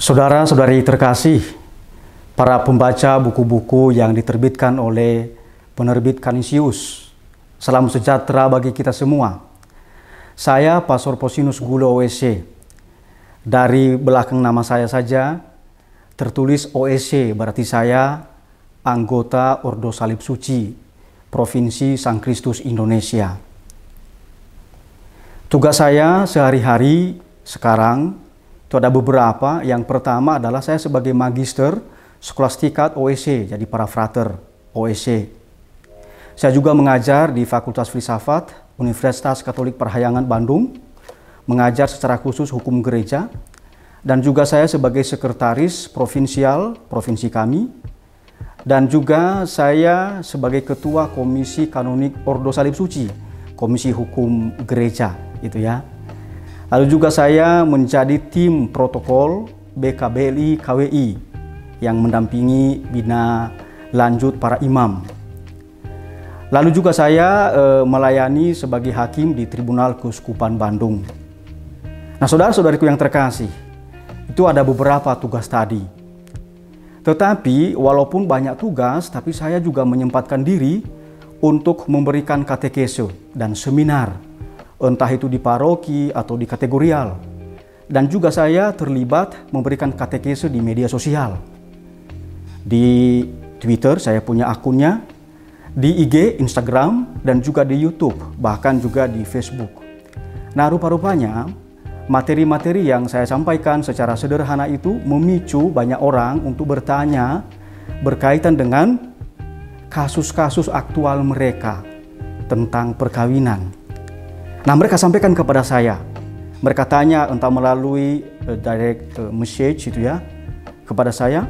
Saudara-saudari terkasih, para pembaca buku-buku yang diterbitkan oleh penerbit Canisius, salam sejahtera bagi kita semua. Saya Pastor Posinus Gulo OSC. Dari belakang nama saya saja tertulis OSC, berarti saya anggota Ordo Salib Suci, Provinsi Sang Kristus Indonesia. Tugas saya sehari-hari sekarang itu ada beberapa. Yang pertama adalah saya sebagai magister skolastikat OSC, jadi para frater OSC. Saya juga mengajar di Fakultas Filsafat Universitas Katolik Parahyangan Bandung, mengajar secara khusus hukum gereja, dan juga saya sebagai sekretaris provinsial provinsi kami, dan juga saya sebagai ketua Komisi Kanonik Ordo Salib Suci, Komisi Hukum Gereja, itu ya. Lalu juga saya menjadi tim protokol BKBLI KWI yang mendampingi bina lanjut para imam. Lalu juga saya melayani sebagai hakim di Tribunal Keuskupan Bandung. Nah, saudara-saudariku yang terkasih, itu ada beberapa tugas tadi. Tetapi walaupun banyak tugas, tapi saya juga menyempatkan diri untuk memberikan katekese dan seminar, entah itu di paroki atau di kategorial. Dan juga saya terlibat memberikan katekese di media sosial. Di Twitter saya punya akunnya, di IG, Instagram, dan juga di YouTube, bahkan juga di Facebook. Nah, rupa-rupanya materi-materi yang saya sampaikan secara sederhana itu memicu banyak orang untuk bertanya berkaitan dengan kasus-kasus aktual mereka tentang perkawinan. Nah, mereka sampaikan kepada saya. Mereka tanya entah melalui direct message itu ya, kepada saya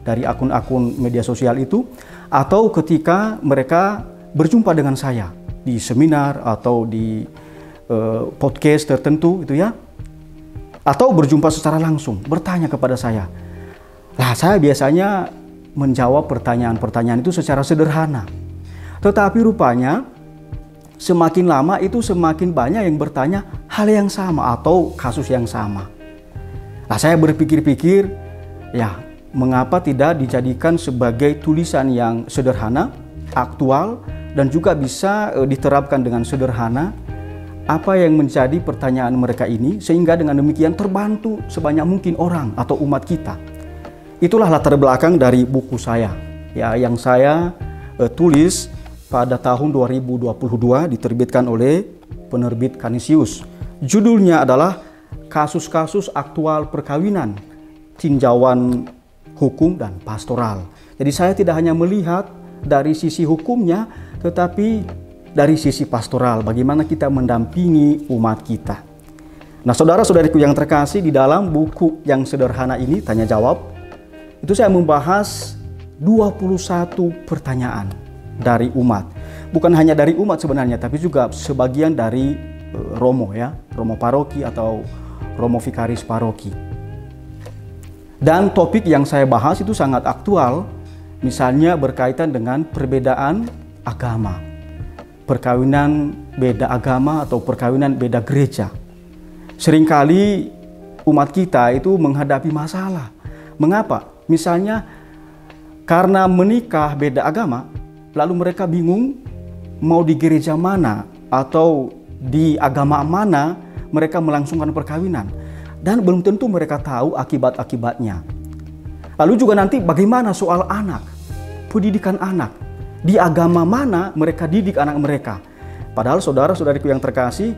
dari akun-akun media sosial itu, atau ketika mereka berjumpa dengan saya di seminar atau di podcast tertentu itu ya, atau berjumpa secara langsung, bertanya kepada saya. Nah, saya biasanya menjawab pertanyaan-pertanyaan itu secara sederhana. Tetapi rupanya semakin lama itu semakin banyak yang bertanya hal yang sama atau kasus yang sama. Nah, saya berpikir-pikir, ya, mengapa tidak dijadikan sebagai tulisan yang sederhana, aktual, dan juga bisa diterapkan dengan sederhana apa yang menjadi pertanyaan mereka ini, sehingga dengan demikian terbantu sebanyak mungkin orang atau umat kita. Itulah latar belakang dari buku saya, ya, yang saya tulis pada tahun 2022, diterbitkan oleh penerbit Canisius. Judulnya adalah Kasus-kasus Aktual Perkawinan, Tinjauan Hukum dan Pastoral. Jadi saya tidak hanya melihat dari sisi hukumnya, tetapi dari sisi pastoral, bagaimana kita mendampingi umat kita. Nah, saudara-saudariku yang terkasih, di dalam buku yang sederhana ini, Tanya Jawab, itu saya membahas 21 pertanyaan dari umat. Bukan hanya dari umat sebenarnya, tapi juga sebagian dari romo ya, romo paroki atau romo vikaris paroki. Dan topik yang saya bahas itu sangat aktual, misalnya berkaitan dengan perbedaan agama, perkawinan beda agama atau perkawinan beda gereja. Seringkali umat kita itu menghadapi masalah. Mengapa? Misalnya karena menikah beda agama, lalu mereka bingung mau di gereja mana atau di agama mana mereka melangsungkan perkawinan. Dan belum tentu mereka tahu akibat-akibatnya. Lalu juga nanti bagaimana soal anak, pendidikan anak. Di agama mana mereka didik anak mereka. Padahal saudara-saudariku yang terkasih,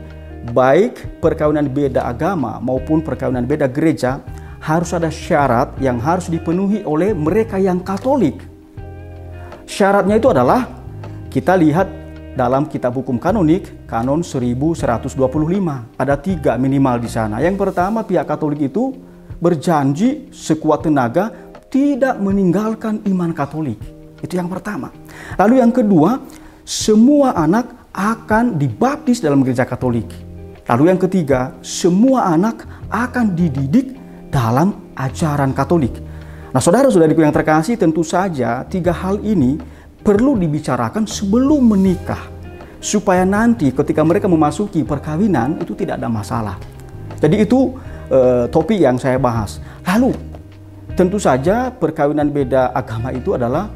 baik perkawinan beda agama maupun perkawinan beda gereja, harus ada syarat yang harus dipenuhi oleh mereka yang Katolik. Syaratnya itu adalah, kita lihat dalam kitab hukum kanonik, kanon 1125. Ada 3 minimal di sana. Yang pertama, pihak Katolik itu berjanji sekuat tenaga tidak meninggalkan iman Katolik. Itu yang pertama. Lalu yang kedua, semua anak akan dibaptis dalam gereja Katolik. Lalu yang ketiga, semua anak akan dididik dalam ajaran Katolik. Nah, saudara-saudariku yang terkasih, tentu saja 3 hal ini perlu dibicarakan sebelum menikah, supaya nanti ketika mereka memasuki perkawinan itu tidak ada masalah. Jadi itu topik yang saya bahas. Lalu tentu saja perkawinan beda agama itu adalah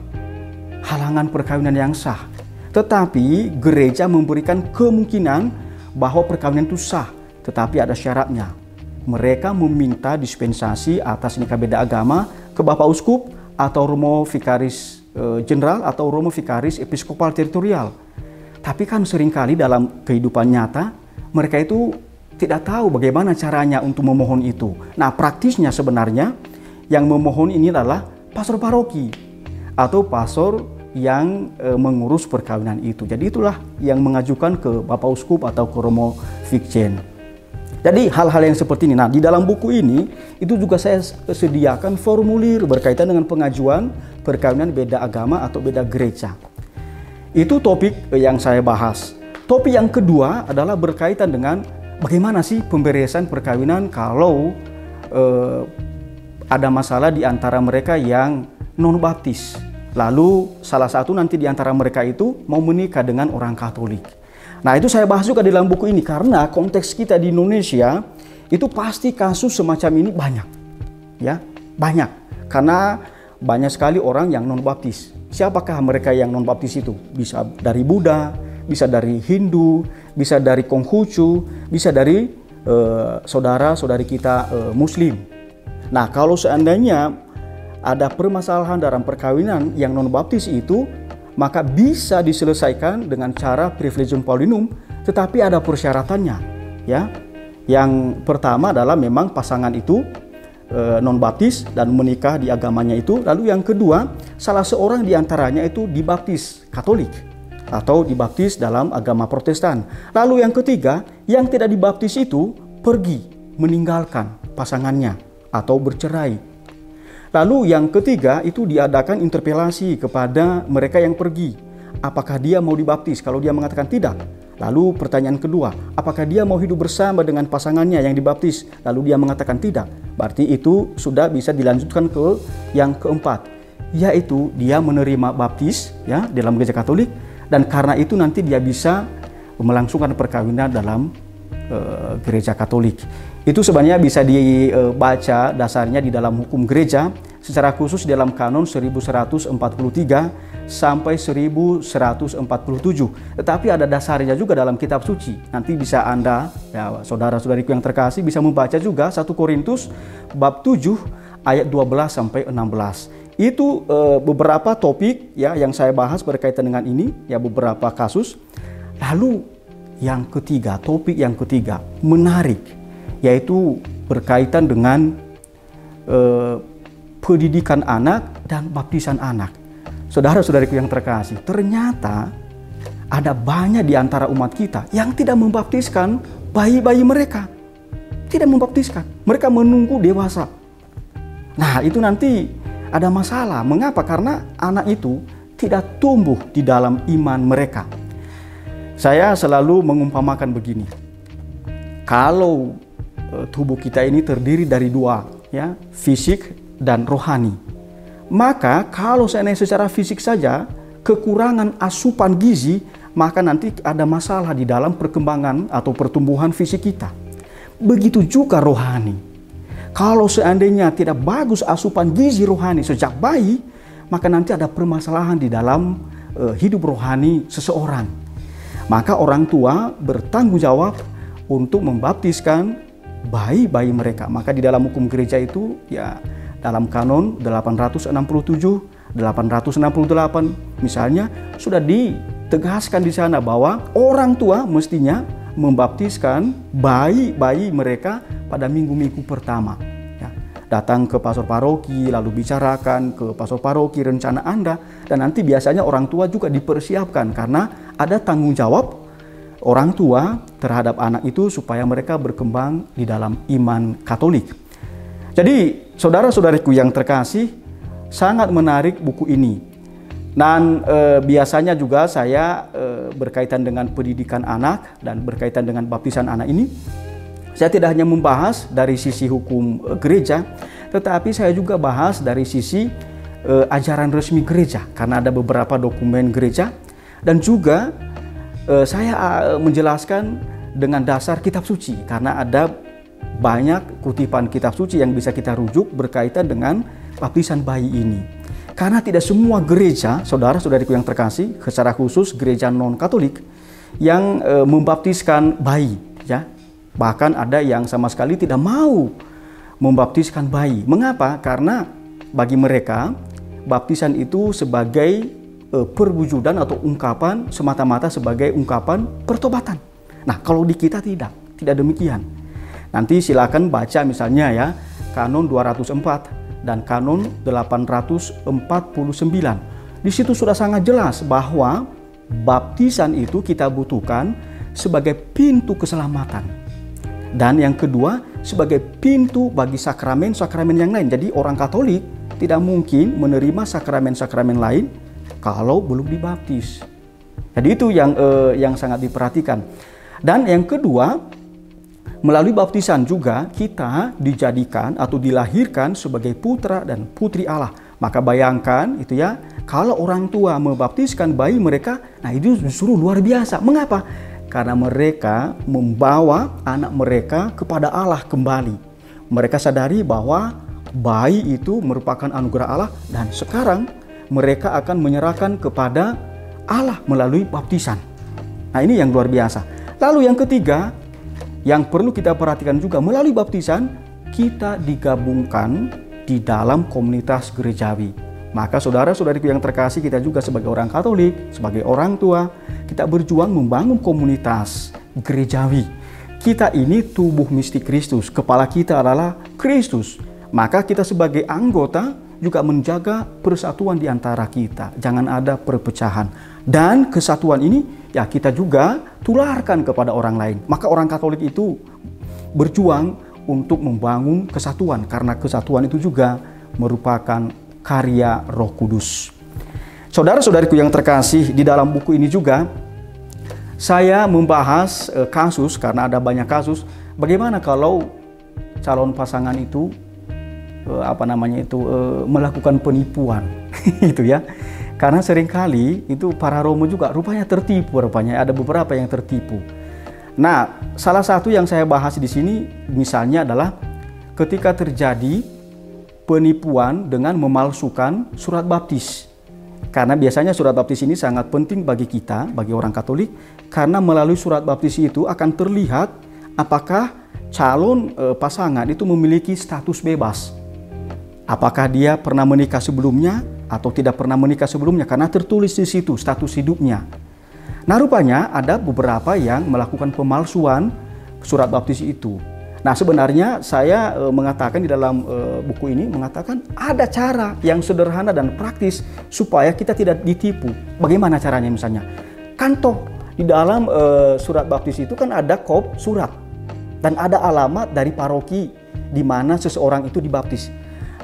halangan perkawinan yang sah. Tetapi gereja memberikan kemungkinan bahwa perkawinan itu sah, tetapi ada syaratnya. Mereka meminta dispensasi atas nikah beda agama ke Bapak Uskup atau Romo Vikaris Jenderal atau Romo Vikaris Episkopal Teritorial. Tapi kan seringkali dalam kehidupan nyata mereka itu tidak tahu bagaimana caranya untuk memohon itu. Nah, praktisnya sebenarnya yang memohon ini adalah pastor paroki atau pastor yang mengurus perkawinan itu. Jadi itulah yang mengajukan ke Bapak Uskup atau ke Romo Vikjen. Jadi hal-hal yang seperti ini. Nah, di dalam buku ini itu juga saya sediakan formulir berkaitan dengan pengajuan perkawinan beda agama atau beda gereja. Itu topik yang saya bahas. Topik yang kedua adalah berkaitan dengan bagaimana sih pemberesan perkawinan kalau ada masalah di antara mereka yang non-baptis. Lalu salah satu nanti di antara mereka itu mau menikah dengan orang Katolik. Nah, itu saya bahas juga di dalam buku ini karena konteks kita di Indonesia itu pasti kasus semacam ini banyak. Ya, banyak. Karena banyak sekali orang yang non-baptis. Siapakah mereka yang non-baptis itu? Bisa dari Buddha, bisa dari Hindu, bisa dari Konghucu, bisa dari saudara-saudari kita Muslim. Nah, kalau seandainya ada permasalahan dalam perkawinan yang non-baptis itu, maka bisa diselesaikan dengan cara privilegium Paulinum, tetapi ada persyaratannya. Ya, yang pertama adalah memang pasangan itu non-baptis dan menikah di agamanya itu. Lalu yang kedua, salah seorang di antaranya itu dibaptis Katolik atau dibaptis dalam agama Protestan. Lalu yang ketiga, yang tidak dibaptis itu pergi meninggalkan pasangannya atau bercerai. Lalu yang ketiga itu diadakan interpelasi kepada mereka yang pergi. Apakah dia mau dibaptis? Kalau dia mengatakan tidak. Lalu pertanyaan kedua, apakah dia mau hidup bersama dengan pasangannya yang dibaptis? Lalu dia mengatakan tidak. Berarti itu sudah bisa dilanjutkan ke yang keempat, yaitu dia menerima baptis ya dalam gereja Katolik, dan karena itu nanti dia bisa melangsungkan perkawinan dalam gereja Katolik. Itu sebenarnya bisa dibaca dasarnya di dalam hukum gereja, secara khusus dalam kanon 1143 sampai 1147. Tetapi ada dasarnya juga dalam kitab suci. Nanti bisa Anda, ya, saudara-saudariku yang terkasih, bisa membaca juga 1 Korintus bab 7 ayat 12 sampai 16. Itu beberapa topik ya yang saya bahas berkaitan dengan ini, ya beberapa kasus. Lalu yang ketiga, topik yang ketiga menarik, yaitu berkaitan dengan pendidikan anak dan baptisan anak. Saudara-saudariku yang terkasih, ternyata ada banyak di antara umat kita yang tidak membaptiskan bayi-bayi mereka. Tidak membaptiskan, mereka menunggu dewasa. Nah, itu nanti ada masalah. Mengapa? Karena anak itu tidak tumbuh di dalam iman mereka. Saya selalu mengumpamakan begini. Kalau tubuh kita ini terdiri dari dua, ya, fisik dan rohani. Maka kalau secara fisik saja kekurangan asupan gizi, maka nanti ada masalah di dalam perkembangan atau pertumbuhan fisik kita. Begitu juga rohani. Kalau seandainya tidak bagus asupan gizi rohani sejak bayi, maka nanti ada permasalahan di dalam hidup rohani seseorang. Maka orang tua bertanggung jawab untuk membaptiskan bayi-bayi mereka. Maka di dalam hukum gereja itu, ya, dalam kanon 867, 868 misalnya sudah ditegaskan di sana bahwa orang tua mestinya membaptiskan bayi-bayi mereka pada minggu-minggu pertama. Ya, datang ke pastor paroki, lalu bicarakan ke pastor paroki rencana Anda, dan nanti biasanya orang tua juga dipersiapkan karena ada tanggung jawab orang tua terhadap anak itu supaya mereka berkembang di dalam iman Katolik. Jadi saudara-saudariku yang terkasih, sangat menarik buku ini. Dan biasanya juga saya berkaitan dengan pendidikan anak dan berkaitan dengan baptisan anak ini, saya tidak hanya membahas dari sisi hukum gereja, tetapi saya juga bahas dari sisi ajaran resmi gereja, karena ada beberapa dokumen gereja. Dan juga saya menjelaskan dengan dasar kitab suci, karena ada banyak kutipan kitab suci yang bisa kita rujuk berkaitan dengan baptisan bayi ini. Karena tidak semua gereja, saudara-saudariku yang terkasih, secara khusus gereja non-Katolik yang membaptiskan bayi, ya. Bahkan ada yang sama sekali tidak mau membaptiskan bayi. Mengapa? Karena bagi mereka baptisan itu sebagai perwujudan atau ungkapan, semata-mata sebagai ungkapan pertobatan. Nah, kalau di kita tidak demikian. Nanti silakan baca misalnya ya, Kanon 204 dan Kanon 849. Di situ sudah sangat jelas bahwa baptisan itu kita butuhkan sebagai pintu keselamatan. Dan yang kedua, sebagai pintu bagi sakramen-sakramen yang lain. Jadi orang Katolik tidak mungkin menerima sakramen-sakramen lain kalau belum dibaptis. Jadi itu yang sangat diperhatikan. Dan yang kedua, melalui baptisan juga kita dijadikan atau dilahirkan sebagai putra dan putri Allah. Maka bayangkan itu ya, kalau orang tua membaptiskan bayi mereka, nah itu justru luar biasa. Mengapa? Karena mereka membawa anak mereka kepada Allah kembali. Mereka sadari bahwa bayi itu merupakan anugerah Allah dan sekarang mereka akan menyerahkan kepada Allah melalui baptisan. Nah, ini yang luar biasa. Lalu yang ketiga, yang perlu kita perhatikan juga, melalui baptisan kita digabungkan di dalam komunitas gerejawi. Maka saudara-saudariku yang terkasih, kita juga sebagai orang Katolik, sebagai orang tua, kita berjuang membangun komunitas gerejawi. Kita ini tubuh mistik Kristus, kepala kita adalah Kristus. Maka kita sebagai anggota juga menjaga persatuan di antara kita. Jangan ada perpecahan. Dan kesatuan ini ya kita juga tularkan kepada orang lain. Maka orang Katolik itu berjuang untuk membangun kesatuan. Karena kesatuan itu juga merupakan karya Roh Kudus. Saudara-saudariku yang terkasih, di dalam buku ini juga saya membahas kasus, karena ada banyak kasus, bagaimana kalau calon pasangan itu melakukan penipuan itu ya. Karena seringkali itu para Romo juga rupanya tertipu, ada beberapa yang tertipu. Nah, salah satu yang saya bahas di sini misalnya adalah ketika terjadi penipuan dengan memalsukan surat baptis. Karena biasanya surat baptis ini sangat penting bagi kita, bagi orang Katolik, karena melalui surat baptis itu akan terlihat apakah calon pasangan itu memiliki status bebas. Apakah dia pernah menikah sebelumnya atau tidak pernah menikah sebelumnya, karena tertulis di situ status hidupnya. Nah, rupanya ada beberapa yang melakukan pemalsuan surat baptis itu. Nah, sebenarnya saya mengatakan di dalam buku ini mengatakan ada cara yang sederhana dan praktis supaya kita tidak ditipu. Bagaimana caranya misalnya? Kantor di dalam surat baptis itu kan ada kop surat dan ada alamat dari paroki di mana seseorang itu dibaptis.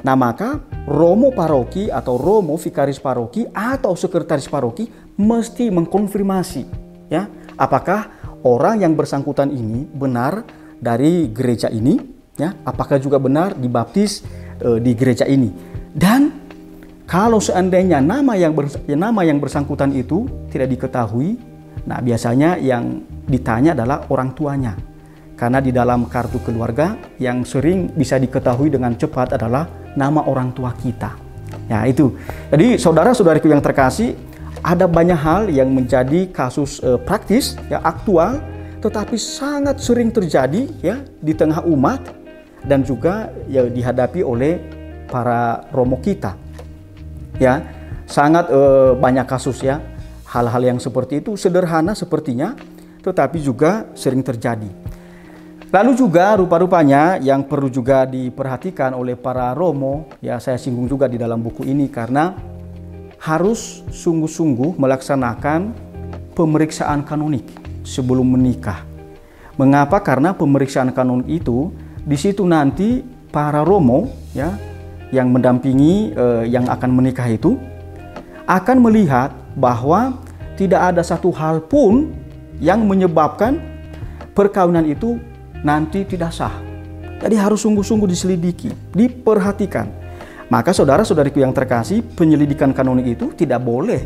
Nah, maka Romo paroki atau Romo vikaris paroki atau sekretaris paroki mesti mengkonfirmasi ya, apakah orang yang bersangkutan ini benar dari gereja ini ya, apakah juga benar dibaptis di gereja ini. Dan kalau seandainya nama yang bersangkutan itu tidak diketahui, nah biasanya yang ditanya adalah orang tuanya. Karena di dalam kartu keluarga yang sering bisa diketahui dengan cepat adalah nama orang tua kita. Ya, itu. Jadi saudara-saudariku yang terkasih, ada banyak hal yang menjadi kasus praktis ya, aktual, tetapi sangat sering terjadi ya di tengah umat dan juga ya dihadapi oleh para romo kita. Ya, sangat banyak kasus ya. Hal-hal yang seperti itu sederhana sepertinya, tetapi juga sering terjadi. Lalu juga rupa-rupanya yang perlu juga diperhatikan oleh para romo, ya saya singgung juga di dalam buku ini, karena harus sungguh-sungguh melaksanakan pemeriksaan kanonik sebelum menikah. Mengapa? Karena pemeriksaan kanonik itu di situ nanti para romo ya yang mendampingi yang akan menikah itu akan melihat bahwa tidak ada satu hal pun yang menyebabkan perkawinan itu nanti tidak sah. Jadi harus sungguh-sungguh diselidiki, diperhatikan. Maka saudara-saudariku yang terkasih, penyelidikan kanonik itu tidak boleh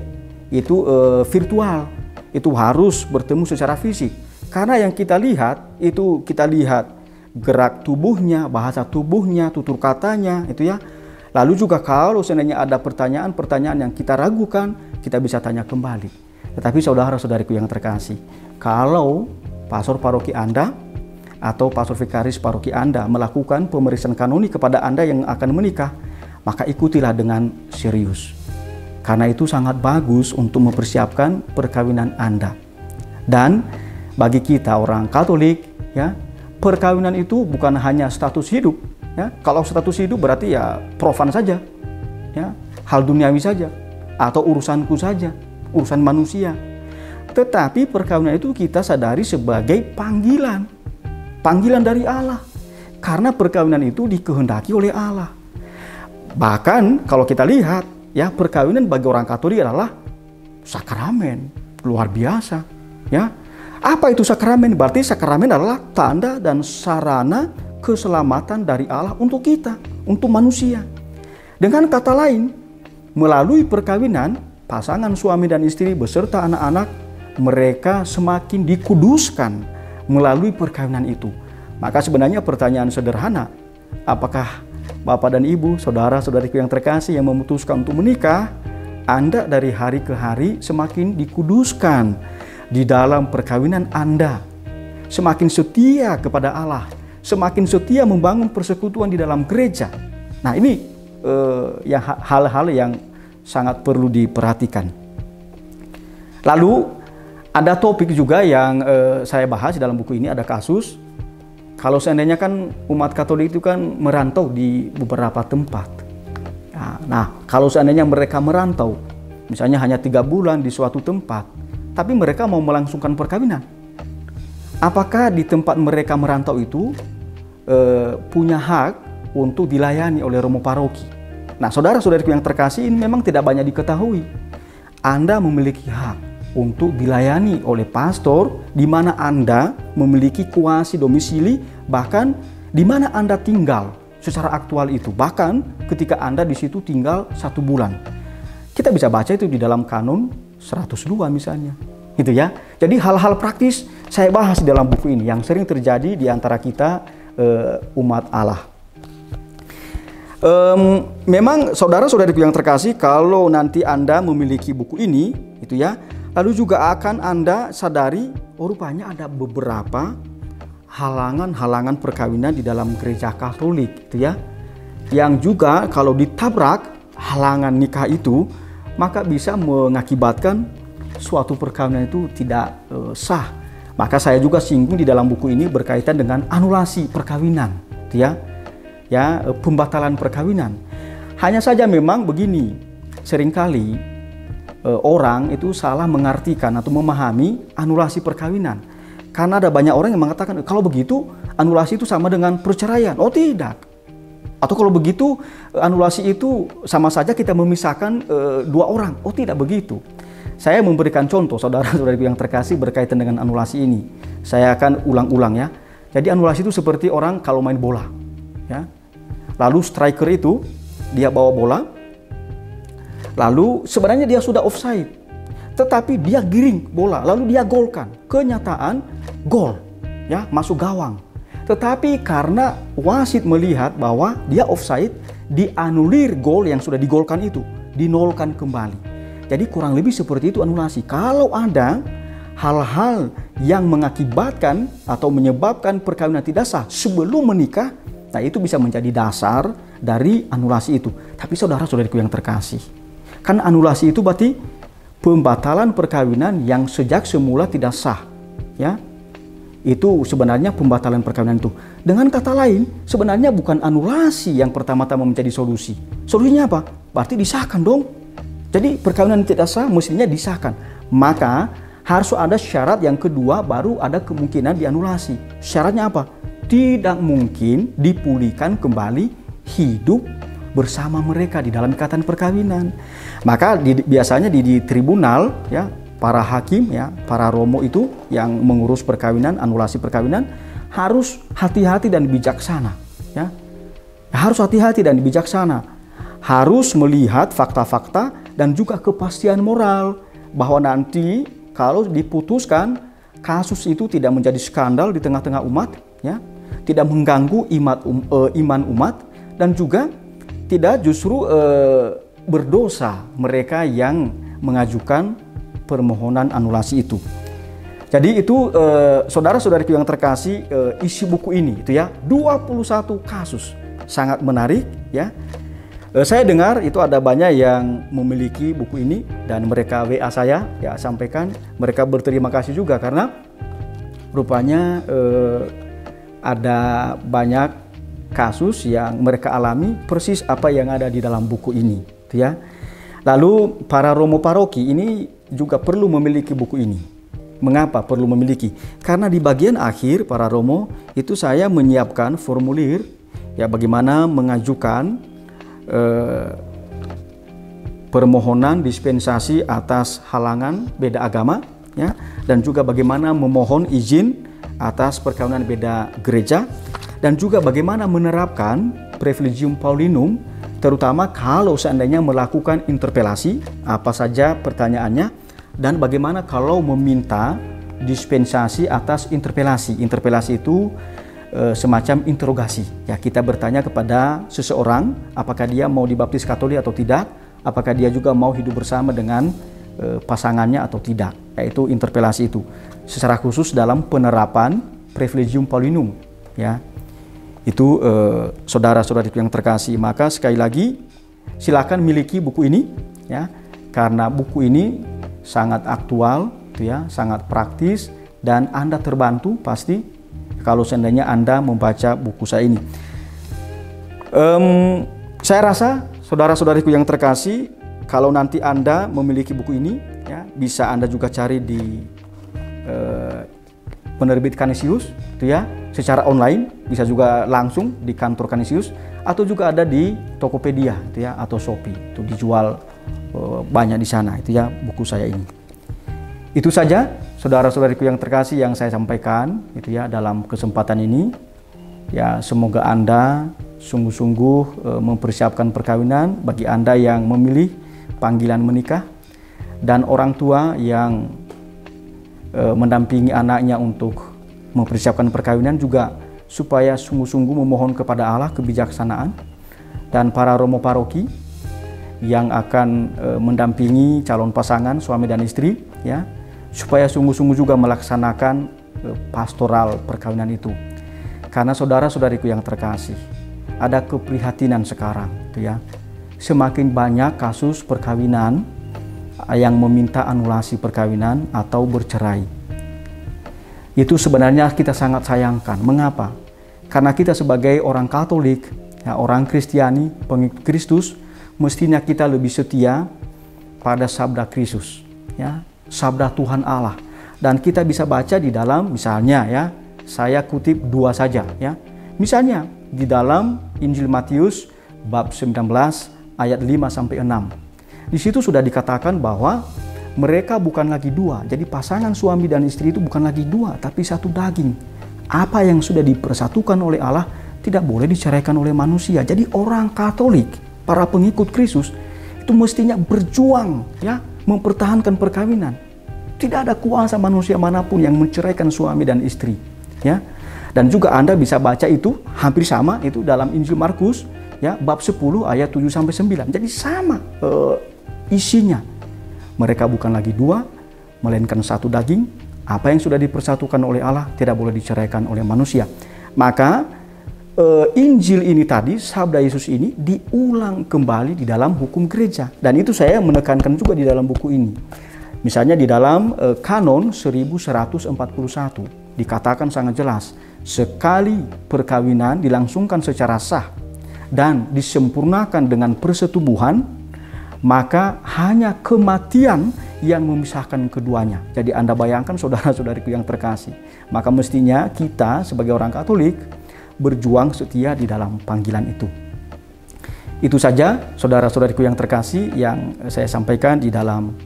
itu virtual. Itu harus bertemu secara fisik. Karena yang kita lihat itu kita lihat gerak tubuhnya, bahasa tubuhnya, tutur katanya itu ya. Lalu juga kalau seandainya ada pertanyaan-pertanyaan yang kita ragukan, kita bisa tanya kembali. Tetapi saudara-saudariku yang terkasih, kalau pastor paroki Anda atau pastor vikaris paroki Anda melakukan pemeriksaan kanoni kepada Anda yang akan menikah, maka ikutilah dengan serius. Karena itu sangat bagus untuk mempersiapkan perkawinan Anda. Dan bagi kita orang Katolik, ya, perkawinan itu bukan hanya status hidup. Ya, kalau status hidup berarti ya profan saja, ya, hal duniawi saja, atau urusanku saja, urusan manusia. Tetapi perkawinan itu kita sadari sebagai panggilan dari Allah. Karena perkawinan itu dikehendaki oleh Allah. Bahkan kalau kita lihat, ya, perkawinan bagi orang Katolik adalah sakramen luar biasa. Ya, apa itu sakramen? Berarti sakramen adalah tanda dan sarana keselamatan dari Allah untuk kita, untuk manusia. Dengan kata lain, melalui perkawinan, pasangan suami dan istri beserta anak-anak, mereka semakin dikuduskan melalui perkawinan itu. Maka sebenarnya pertanyaan sederhana, apakah Bapak dan Ibu, saudara-saudariku yang terkasih yang memutuskan untuk menikah, Anda dari hari ke hari semakin dikuduskan di dalam perkawinan Anda, semakin setia kepada Allah, semakin setia membangun persekutuan di dalam gereja. Nah, ini hal-hal yang sangat perlu diperhatikan. Lalu ada topik juga yang saya bahas di dalam buku ini, ada kasus. Kalau seandainya kan umat Katolik itu kan merantau di beberapa tempat. Nah, kalau seandainya mereka merantau, misalnya hanya 3 bulan di suatu tempat, tapi mereka mau melangsungkan perkawinan. Apakah di tempat mereka merantau itu punya hak untuk dilayani oleh romo paroki? Nah, saudara-saudariku yang terkasih, ini memang tidak banyak diketahui. Anda memiliki hak untuk dilayani oleh pastor di mana Anda memiliki kuasi domisili, bahkan di mana Anda tinggal secara aktual itu, bahkan ketika Anda di situ tinggal 1 bulan. Kita bisa baca itu di dalam Kanon 102 misalnya. Gitu ya. Jadi hal-hal praktis saya bahas di dalam buku ini yang sering terjadi di antara kita umat Allah. Memang saudara-saudariku yang terkasih, kalau nanti Anda memiliki buku ini, itu ya, lalu juga akan Anda sadari, oh rupanya ada beberapa halangan-halangan perkawinan di dalam gereja Katolik, itu ya, yang juga kalau ditabrak halangan nikah itu, maka bisa mengakibatkan suatu perkawinan itu tidak sah. Maka saya juga singgung di dalam buku ini berkaitan dengan anulasi perkawinan, ya, pembatalan perkawinan. Hanya saja memang begini, seringkali orang itu salah mengartikan atau memahami anulasi perkawinan. Karena ada banyak orang yang mengatakan kalau begitu anulasi itu sama dengan perceraian. Oh tidak. Atau kalau begitu anulasi itu sama saja kita memisahkan 2 orang. Oh tidak begitu. Saya memberikan contoh saudara-saudariku yang terkasih berkaitan dengan anulasi ini. Saya akan ulang-ulang ya. Jadi anulasi itu seperti orang kalau main bola, ya. Lalu striker itu dia bawa bola, lalu sebenarnya dia sudah offside, tetapi dia giring bola, lalu dia golkan. Kenyataan gol, ya, masuk gawang. Tetapi karena wasit melihat bahwa dia offside, dianulir gol yang sudah digolkan itu, dinolkan kembali. Jadi kurang lebih seperti itu anulasi. Kalau ada hal-hal yang mengakibatkan atau menyebabkan perkawinan tidak sah sebelum menikah, nah itu bisa menjadi dasar dari anulasi itu. Tapi saudara-saudariku yang terkasih, kan anulasi itu berarti pembatalan perkawinan yang sejak semula tidak sah, ya. Itu sebenarnya pembatalan perkawinan itu. Dengan kata lain, sebenarnya bukan anulasi yang pertama-tama menjadi solusi. Solusinya apa? Berarti disahkan dong. Jadi perkawinan tidak sah mestinya disahkan. Maka harus ada syarat yang kedua, baru ada kemungkinan dianulasi. Syaratnya apa? Tidak mungkin dipulihkan kembali hidup bersama mereka di dalam ikatan perkawinan. Maka biasanya di tribunal, ya, para hakim, ya, para romo itu yang mengurus perkawinan, anulasi perkawinan, harus hati-hati dan bijaksana, ya. Harus hati-hati dan bijaksana. Harus melihat fakta-fakta dan juga kepastian moral bahwa nanti kalau diputuskan kasus itu tidak menjadi skandal di tengah-tengah umat, ya, tidak mengganggu iman umat, dan juga tidak, justru berdosa mereka yang mengajukan permohonan anulasi itu. Jadi itu saudara-saudariku yang terkasih, isi buku ini itu ya 21 kasus, sangat menarik ya. Saya dengar itu ada banyak yang memiliki buku ini dan mereka WA saya ya, sampaikan mereka berterima kasih juga karena rupanya ada banyak kasus yang mereka alami persis apa yang ada di dalam buku ini ya. Lalu para romo paroki ini juga perlu memiliki buku ini. Mengapa perlu memiliki? Karena di bagian akhir para romo itu saya menyiapkan formulir ya, bagaimana mengajukan permohonan dispensasi atas halangan beda agama ya, dan juga bagaimana memohon izin atas perkawinan beda gereja, dan juga bagaimana menerapkan Privilegium Paulinum, terutama kalau seandainya melakukan interpelasi, apa saja pertanyaannya, dan bagaimana kalau meminta dispensasi atas interpelasi. Interpelasi itu semacam interogasi ya, kita bertanya kepada seseorang apakah dia mau dibaptis Katolik atau tidak, apakah dia juga mau hidup bersama dengan pasangannya atau tidak, yaitu interpelasi itu secara khusus dalam penerapan Privilegium Paulinum ya. Itu saudara-saudariku yang terkasih, maka sekali lagi silakan miliki buku ini ya, karena buku ini sangat aktual ya, sangat praktis, dan Anda terbantu pasti kalau seandainya Anda membaca buku saya ini. Saya rasa saudara-saudariku yang terkasih, kalau nanti Anda memiliki buku ini ya, bisa Anda juga cari di penerbit Canisius itu ya, secara online, bisa juga langsung di kantor Canisius, atau juga ada di Tokopedia itu ya, atau Shopee, itu dijual banyak di sana itu ya, buku saya ini. Itu saja saudara-saudariku yang terkasih yang saya sampaikan itu ya dalam kesempatan ini ya. Semoga Anda sungguh-sungguh mempersiapkan perkawinan bagi Anda yang memilih panggilan menikah, dan orang tua yang mendampingi anaknya untuk mempersiapkan perkawinan juga supaya sungguh-sungguh memohon kepada Allah kebijaksanaan, dan para romo paroki yang akan mendampingi calon pasangan suami dan istri ya, supaya sungguh-sungguh juga melaksanakan pastoral perkawinan itu. Karena saudara-saudariku yang terkasih, ada keprihatinan sekarang itu ya, semakin banyak kasus perkawinan yang meminta anulasi perkawinan atau bercerai. Itu sebenarnya kita sangat sayangkan. Mengapa? Karena kita sebagai orang Katolik ya, orang Kristiani, pengikut Kristus, mestinya kita lebih setia pada sabda Kristus ya, sabda Tuhan Allah. Dan kita bisa baca di dalam, misalnya ya, saya kutip dua saja ya. Misalnya di dalam Injil Matius bab 19 ayat 5 sampai 6. Di situ sudah dikatakan bahwa mereka bukan lagi dua. Jadi pasangan suami dan istri itu bukan lagi dua, tapi satu daging. Apa yang sudah dipersatukan oleh Allah tidak boleh diceraikan oleh manusia. Jadi orang Katolik, para pengikut Kristus itu mestinya berjuang ya, mempertahankan perkawinan. Tidak ada kuasa manusia manapun yang menceraikan suami dan istri ya. Dan juga Anda bisa baca itu hampir sama itu dalam Injil Markus ya, bab 10 ayat 7 sampai 9. Jadi sama isinya. Mereka bukan lagi dua, melainkan satu daging. Apa yang sudah dipersatukan oleh Allah tidak boleh diceraikan oleh manusia. Maka Injil ini tadi, sabda Yesus ini diulang kembali di dalam hukum gereja. Dan itu saya menekankan juga di dalam buku ini. Misalnya di dalam kanon 1141 dikatakan sangat jelas, sekali perkawinan dilangsungkan secara sah dan disempurnakan dengan persetubuhan, maka hanya kematian yang memisahkan keduanya. Jadi Anda bayangkan saudara-saudariku yang terkasih, maka mestinya kita sebagai orang Katolik berjuang setia di dalam panggilan itu. Itu saja saudara-saudariku yang terkasih yang saya sampaikan di dalam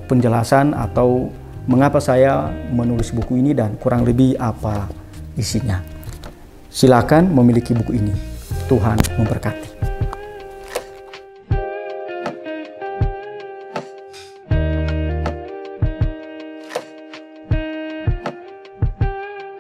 penjelasan atau mengapa saya menulis buku ini dan kurang lebih apa isinya. Silakan memiliki buku ini. Tuhan memberkati.